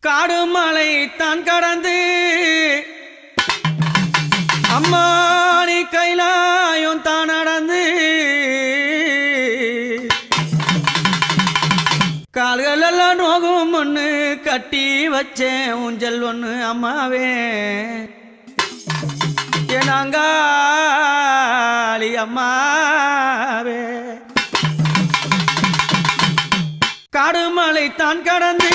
காடு மலை தான் கடந்து அம்மா நீ கைலாயம் தான் நடந்து கால்கள் எல்லாம் நோகும் ஒன்று கட்டி வச்சேன் ஊஞ்சல் ஒன்று அம்மாவே ஏனாங்காளி அம்மாவே காடு மலை தான் கடந்து